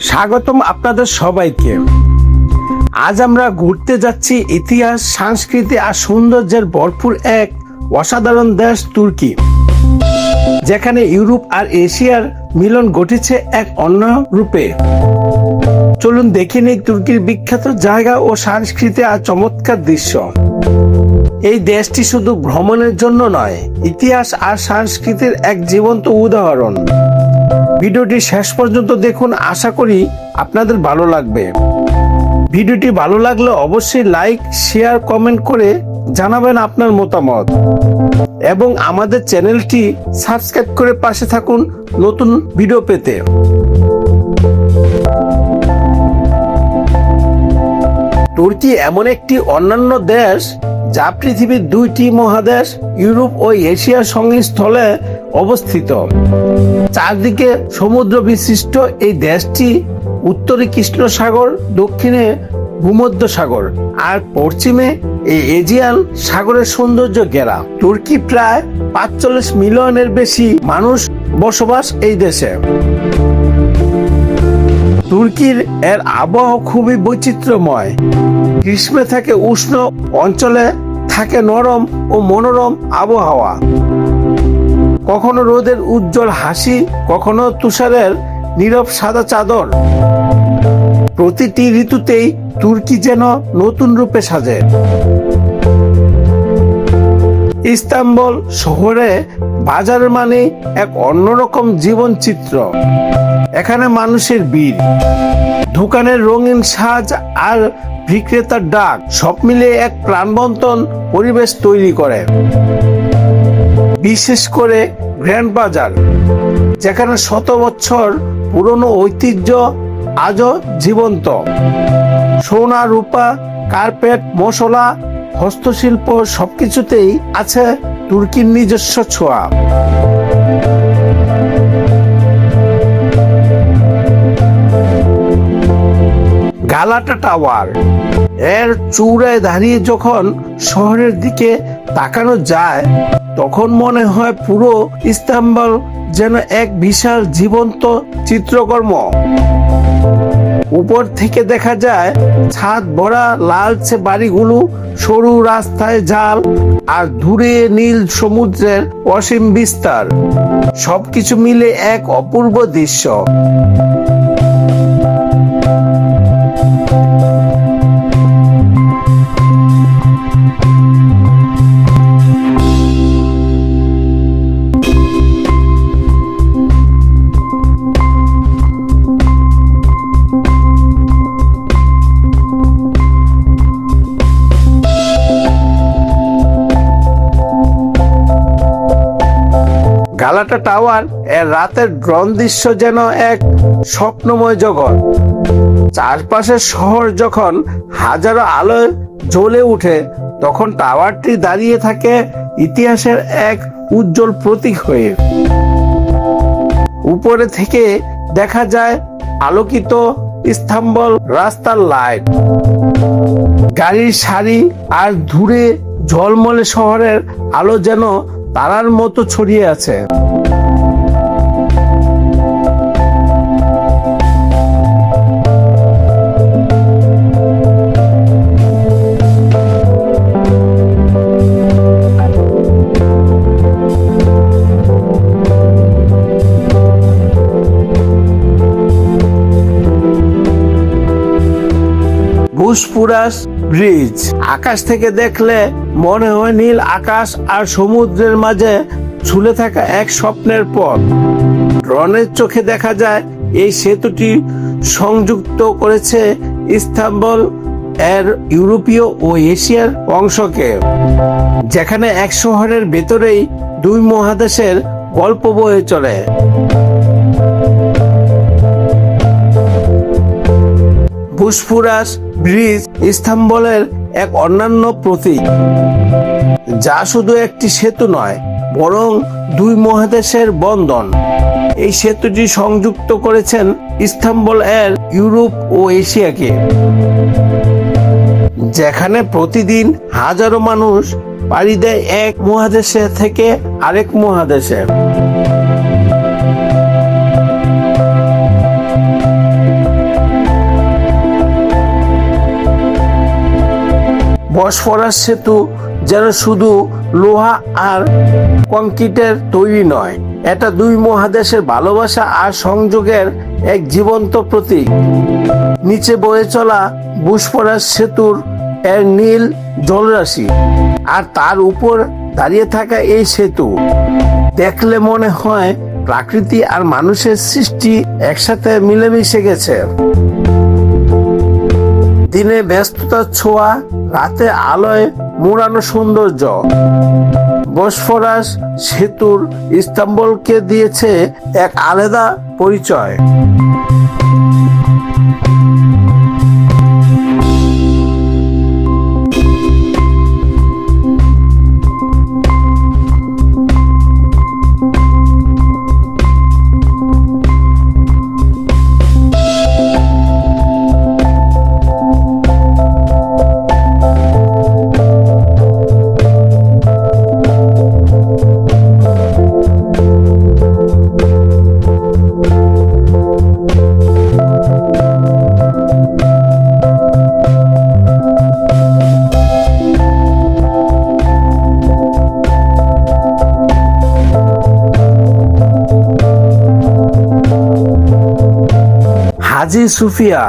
স্বাগতম আপনাদের সবাইকে। আজ আমরা ঘুরতে যাচ্ছি ইতিহাস, সংস্কৃতি আর সৌন্দর্যের ভরপুর এক অসাধারণ দেশ তুর্কি, যেখানে ইউরোপ আর এশিয়ার মিলন ঘটেছে এক অন্য রূপে। চলুন দেখে নিই তুর্কির বিখ্যাত জায়গা ও সংস্কৃতি আর চমৎকার দৃশ্য। এই দেশটি শুধু ভ্রমণের জন্য নয়, ইতিহাস আর সংস্কৃতির এক জীবন্ত উদাহরণ। ভিডিওটি শেষ পর্যন্ত দেখুন, আশা করি আপনাদের ভালো লাগবে। ভিডিওটি ভালো লাগলে অবশ্যই লাইক, শেয়ার, কমেন্ট করে জানাবেন আপনার মতামত এবং আমাদের চ্যানেলটি সাবস্ক্রাইব করে পাশে থাকুন নতুন ভিডিও পেতে। তুর্কি এমন একটি অন্যান্য দেশ যা পৃথিবীর দুইটি মহাদেশ ইউরোপ ও এশিয়ার সঙ্গীস্থলে অবস্থিত। চারদিকে সমুদ্র বিশিষ্ট এই দেশটি উত্তরে কৃষ্ণ সাগর, দক্ষিণে ভূমধ্য সাগর আর পশ্চিমে এই এজিয়ান সাগরের সৌন্দর্য ঘেরা। তুর্কি প্রায় ৪৫ মিলিয়নের বেশি মানুষ বসবাস এই দেশে। তুর্কির এর আবহাওয়া খুবই বৈচিত্র্যময়। গ্রীষ্মে থাকে উষ্ণ, অঞ্চলে থাকে নরম ও মনোরম আবহাওয়া। কখনো রোদের উজ্জ্বল হাসি, কখনো তুষারের নীরব সাদা চাদর। প্রতিটি ঋতুতেই তুর্কি যেন নতুন রূপে সাজে। ইস্তাম্বুল শহরে বাজার মানে এক অন্যরকম জীবন চিত্র। এখানে মানুষের ভিড়, দোকানের রঙিন সাজ আর বিক্রেতার ডাক সব মিলিয়ে এক প্রাণবন্তন পরিবেশ তৈরি করে। বিশেষ করে গ্র্যান্ড বাজার, যেখানে শত বছর পুরনো ঐতিহ্য আজও জীবন্ত। সোনা, রূপা, কার্পেট, মশলা, হস্তশিল্প সবকিছুতেই আছে তুর্কির নিজস্ব ছোঁয়া। গালাটা টাওয়ার, এর চূড়ায় দাঁড়িয়ে যখন শহরের দিকে তাকানো যায় তখন মনে হয় পুরো ইস্তাম্বুল যেন এক বিশাল জীবন্ত চিত্রকর্ম। উপর থেকে দেখা যায় ছাদ ভরা লালচে বাড়িগুলো, সরু রাস্তায় জাল আর দূরে নীল সমুদ্রের অসীম বিস্তার। সবকিছু মিলে এক অপূর্ব দৃশ্য। গালাটা টাওয়ার এর রাতের ড্রোন দৃশ্য যেন এক স্বপ্নময় জগৎ। চারপাশের শহর যখন হাজারো আলোয় জ্বলে উঠে তখন টাওয়ারটি দাঁড়িয়ে থাকে ইতিহাসের এক উজ্জ্বল প্রতীক হয়ে। উপরে থেকে দেখা যায় আলোকিত ইস্তাম্বুল রাস্তার লাইট, গাড়ির সারি আর দূরে ঝলমলে শহরের আলো যেন তারার মতো ছড়িয়ে আছে। বুসফোরাস ব্রিজ, আকাশ থেকে দেখলে মনে হয় নীল আকাশ আর সমুদ্রের মাঝে ঝুলে থাকা এক স্বপ্নের পথ। ড্রোনের চোখে দেখা যায় এই সেতুটি সংযুক্ত করেছে ইস্তাম্বুল এর ইউরোপীয় ও এশিয়ার অংশকে, যেখানে এক শহরের ভেতরেই দুই মহাদেশের গল্প বয়ে চলে। বুসফোরাস ব্রিজ ইস্তাম্বুলের এক অন্যান্য প্রতীক, যা শুধু একটি সেতু নয় বরং দুই মহাদেশের বন্ধন। এই সেতুটি সংযুক্ত করেছেন ইস্তাম্বুল এর ইউরোপ ও এশিয়াকে, যেখানে প্রতিদিন হাজারো মানুষ পাড়ি দেয় এক মহাদেশে থেকে আরেক মহাদেশে। বসফরাস সেতু যেন শুধু লোহা আর কংক্রিটের তৈরি নয়, এটা দুই মহাদেশের ভালোবাসা আর সংযোগের এক জীবন্ত প্রতীক। নিচে বয়ে চলা বসফরাস সেতুর এর নীল জলরাশি আর তার উপর দাঁড়িয়ে থাকা এই সেতু দেখলে মনে হয় প্রকৃতি আর মানুষের সৃষ্টি একসাথে মিলেমিশে গেছে। দিনে ব্যস্ততার ছোঁয়া, রাতে আলোয় মোড়ানো সৌন্দর্য। বসফরাস সেতুর ইস্তাম্বুলকে দিয়েছে এক আলাদা পরিচয়। হাজি সুফিয়া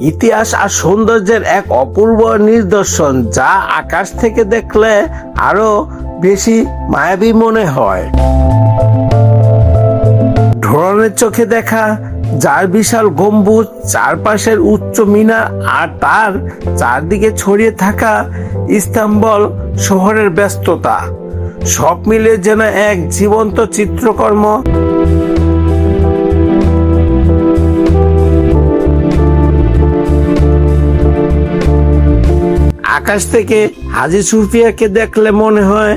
ইতিহাস আর সৌন্দর্যের এক অপূর্ব নিদর্শন, যা আকাশ থেকে দেখলে আরো বেশি মায়াবী মনে হয়। ড্রোনের চোখে দেখা যার বিশাল গম্বুজ, চারপাশের উচ্চ মিনার আর তার চারদিকে ছড়িয়ে থাকা ইস্তাম্বুল শহরের ব্যস্ততা, সব মিলে যেন এক জীবন্ত চিত্রকর্ম। আকাশ থেকে হাজি সুফিয়াকে দেখলে মনে হয়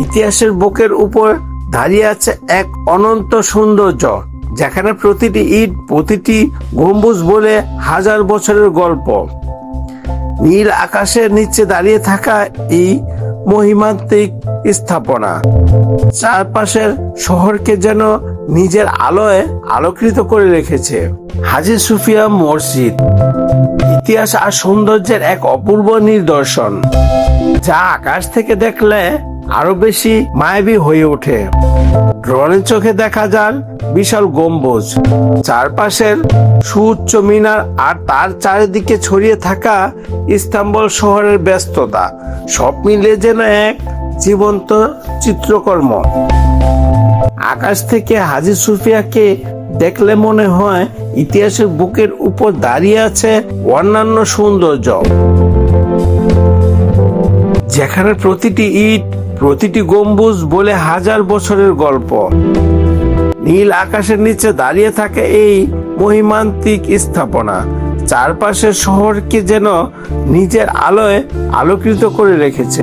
ইতিহাসের বুকের উপর দাঁড়িয়ে আছে এক অনন্ত সৌন্দর্য, যেখানে প্রতিটি ইট, প্রতিটি গম্বুজ বলে হাজার বছরের গল্প। নীল আকাশের নিচে দাঁড়িয়ে থাকা এই মহিমান্বিত স্থাপনা চারপাশের শহরকে যেন নিজের আলোয় আলোকিত করে রেখেছে। হাজি সুফিয়া মসজিদ ইতিহাস আর সৌন্দর্যের এক অপূর্ব নিদর্শন, যা আকাশ থেকে দেখলে আরো বেশি মায়াবী হয়ে ওঠে। ড্রোনের চোখে দেখা যান বিশাল গম্বুজ, চারপাশের সুউচ্চ মিনার আর তার চারিদিকে ছড়িয়ে থাকা ইস্তাম্বুল শহরের ব্যস্ততা, সব মিলে যেন এক জীবন্ত চিত্রকর্ম। আকাশ থেকে হাজি সুফিয়াকে দেখলে মনে হয় ইতিহাসের বুকের উপর দাঁড়িয়ে আছে অন্যান্য সৌন্দর্য, যেখানে প্রতিটি ইট, প্রতিটি গম্বুজ বলে হাজার বছরের গল্প। নীল আকাশের নিচে দাঁড়িয়ে থাকে এই মহিমান্বিত স্থাপনা চারপাশের শহরকে যেন নিজের আলোয় আলোকিত করে রেখেছে।